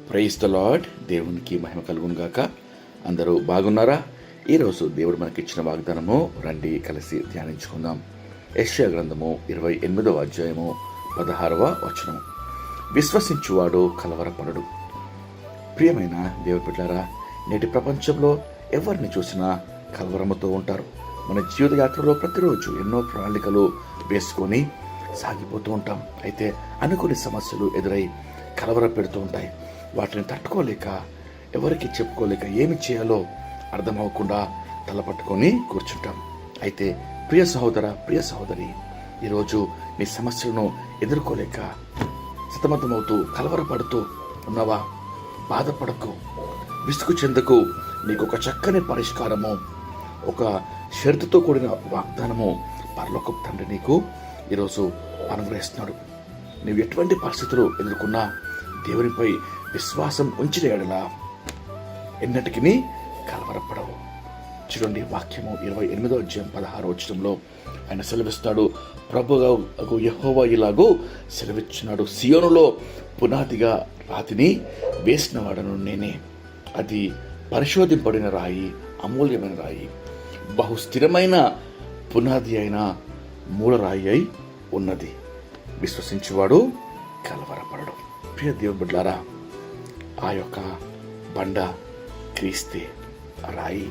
Praise the lord. దేవునికి మహిమ కలుగును గాక. అందరూ బాగున్నారా? ఈరోజు దేవుడు మనకిచ్చిన వాగ్దానము రండి కలిసి ధ్యానించుకుందాం. యెషయా గ్రంథము 28వ అధ్యాయము 16వ వచనము. విశ్వసించువాడు కలవరపడడు. ప్రియమైన దేవుని బిడ్డలారా, నేటి ప్రపంచంలో ఎవరిని చూసినా కలవరముతో ఉంటారు. మన జీవిత యాత్రలో ప్రతిరోజు ఎన్నో ప్రణాళికలు వేసుకొని సాగిపోతూ ఉంటాం. అయితే అనుకోని సమస్యలు ఎదురై కలవర పెడుతూ ఉంటాయి. వాటిని తట్టుకోలేక, ఎవరికి చెప్పుకోలేక ఏమి చేయాలో అర్థమవకుండా తలపట్టుకొని కూర్చుంటాం. అయితే ప్రియ సహోదర, ప్రియ సహోదరి, ఈరోజు నీ సమస్యలను ఎదుర్కోలేక సతమతమవుతూ కలవరపడుతూ ఉన్నావా? బాధపడకు, విసుగు చెందకు. నీకు ఒక చక్కని పరిష్కారము, ఒక షరతుతో కూడిన వాగ్దానము పరలోకపు తండ్రి నీకు ఈరోజు అనుగ్రహిస్తున్నాడు. నీవు ఎటువంటి పరిస్థితులు ఎదుర్కొన్నా దేవునిపై విశ్వాసం ఉంచిన యెడల ఎన్నటికీ కలవరపడవు. చూడండి, వాక్యము 28వ అధ్యాయం 16వ వచనంలో ఆయన సెలవిస్తాడు. ప్రభువు యెహోవా ఇలాగూ సెలవిచ్చున్నాడు, సియోనులో పునాదిగా రాతిని వేసిన వాడను నేనే. అది పరిశోధింపబడిన రాయి, అమూల్యమైన రాయి, బహు స్థిరమైన పునాది అయిన మూలరాయి అయి ఉన్నది. విశ్వసించువాడు కలవరపడడు. ప్రియ దేవుని బిడ్డలారా, ఆ యొక్క బండ క్రీస్తే, రాయి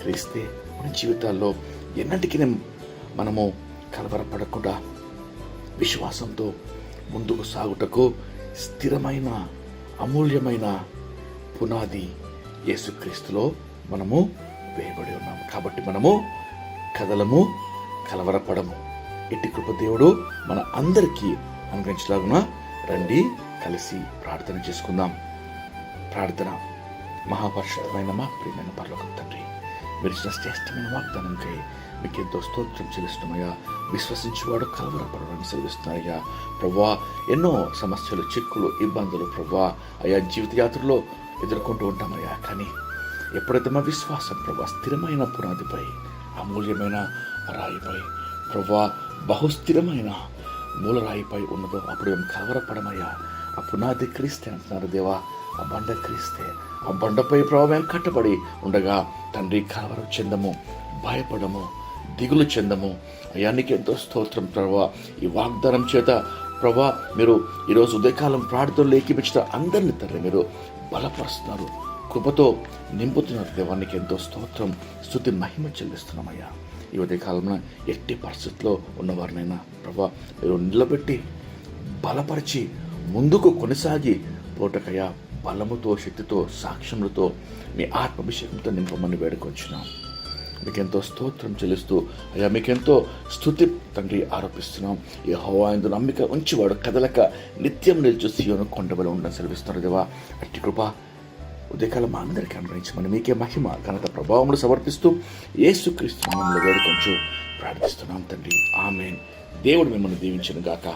క్రీస్తే. మన జీవితాల్లో ఎన్నటికీ మనము కలవరపడకుండా విశ్వాసంతో ముందుకు సాగుటకు స్థిరమైన అమూల్యమైన పునాది యేసుక్రీస్తులో మనము వేయబడి ఉన్నాము. కాబట్టి మనము కదలము, కలవరపడము. ఇట్టి కృప దేవుడు మన అందరికీ అనుగ్రహించలాగున రండి కలిసి ప్రార్థన చేసుకుందాం. ప్రార్థన. మహాపరిశుద్ధమైన మా ప్రియమైన పరలోకపు తండ్రి, మీరు ఇచ్చిన శ్రేష్టమైన వాగ్దానంకై మీకు ఎంతో స్తోత్రం చెల్లిస్తున్నామయ్యా. విశ్వసించేవాడు కలవరపడని సెలవిస్తున్నారయ్యా. ప్రభువా, ఎన్నో సమస్యలు, చిక్కులు, ఇబ్బందులు ప్రభువా అయ్యా జీవిత యాత్రలో ఎదుర్కొంటూ ఉంటామయ్యా. కానీ ఎప్పుడైతే మా విశ్వాసం ప్రభువా స్థిరమైన పునాదిపై, అమూల్యమైన రాయిపై ప్రభువా బహుస్థిరమైన మూలరాయిపై ఉన్నదో అప్పుడు మేము కలవరపడమయ్యా. ఆ పునాది క్రీస్తే అంటున్నారు దేవా. ఆ బండ క్రీస్తే. ఆ బండపై ప్రభావ మేము కట్టబడి ఉండగా తండ్రి కలవరం చెందము, భయపడము, దిగులు చెందము. అయ్యా నీకు ఎంతో స్తోత్రం ప్రభా. ఈ వాగ్దానం చేత ప్రభా మీరు ఈరోజు ఉదయకాలం ప్రార్థనలు ఏకీపించిన అందరినీ తండ్రి మీరు బలపరుస్తున్నారు, కృపతో నింపుతున్నారు దేవానికి ఎంతో స్తోత్రం, స్తుతి, మహిమ చెల్లిస్తున్నామయ్యా. ఈ ఉదయకాలంలో ఎట్టి పరిస్థితుల్లో ఉన్నవారినైనా ప్రభా మీరు నిలబెట్టి బలపరిచి ముందుకు కొనసాగి పోటకయ్యా బలముతో, శక్తితో, సాక్ష్యములతో మీ ఆత్మాభిషేకంతో నింపమని వేడుకొచ్చున్నాం. మీకెంతో స్తోత్రం చెల్లిస్తూ అయ్యా మీకెంతో స్తుతి తండ్రి ఆరోపిస్తున్నాం. యెహోవా యందు నమ్మిక ఉంచివాడు కదలక నిత్యం నిలిచి సీయోను కొండబలి ఉండని సెలవిస్తున్నారు దేవా. అట్టి కృప ఉదయకాలం మా అందరికీ అనుగ్రహించమని మీకే మహిమ, ఘనత, ప్రభావములు సమర్పిస్తూ యేసుక్రీస్తు నామములో వేడుకొంచు ప్రార్థిస్తున్నాం తండ్రి. ఆమేన్. దేవుడు మిమ్మల్ని దీవించును గాక.